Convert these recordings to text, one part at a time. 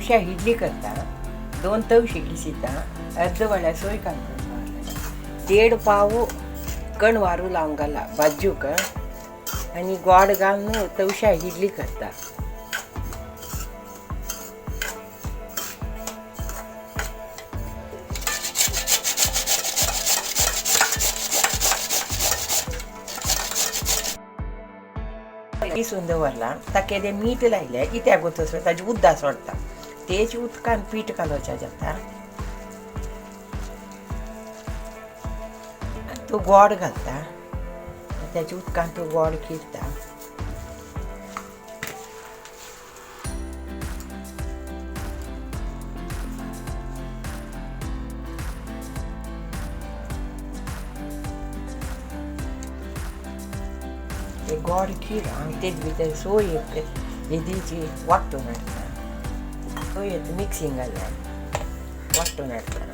तवशा इडली करता 2 तवशी किसिता अर्ध वड्या सोय घालता 1.5 पाव कण वारू लावून घाला भाजूक आणि गोड घालून तवशा इडली करता. सुंदर वरला ताके मीठ लायले इत्या गोतस ताजी उद्दा सोडता तेच उदकान पीठ घालवचा जाता. तो गोड घालता त्याच्या उदकान तो गोड किरता. ते गोड खीर आणि तेच भितर सोय हेदीची वाटून हाडटा. सोय मिक्सिंग घालता वाटून हाडटा.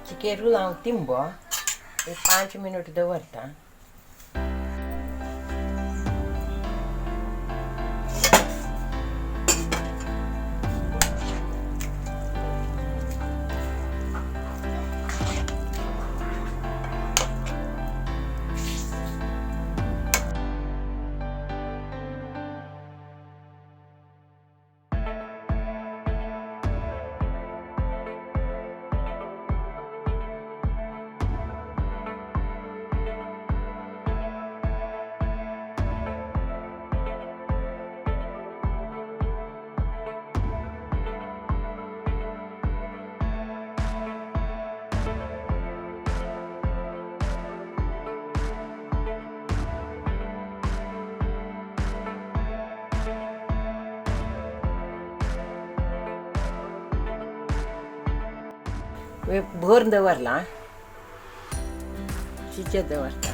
चिकेरू लावून तिंबो 5 मिनिट दवरता. भर दवरला शिजत दवरता.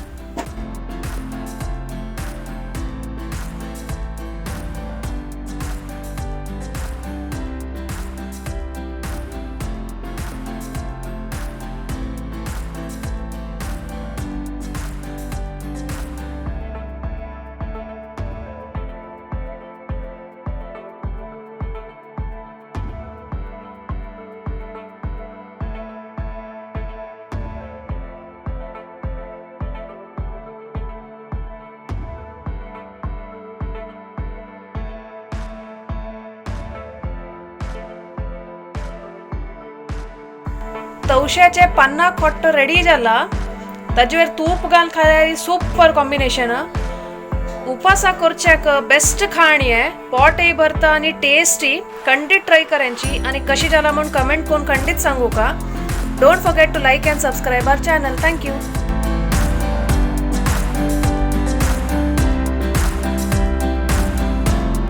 तवशाचे पन्ना खोट्ट रेडी जाला. ताजेर तूप घाल खाल्यार सुपर कॉम्बिनेशन. उपासा करच्याक बेस्ट खाणी आहे. पोटय भरता आणि टेस्टी. खंडित ट्राय करायची आणि कशी जाला म्हणून कमेंट करून खंडित सांगू का. Don't forget to like and subscribe our channel. Thank you.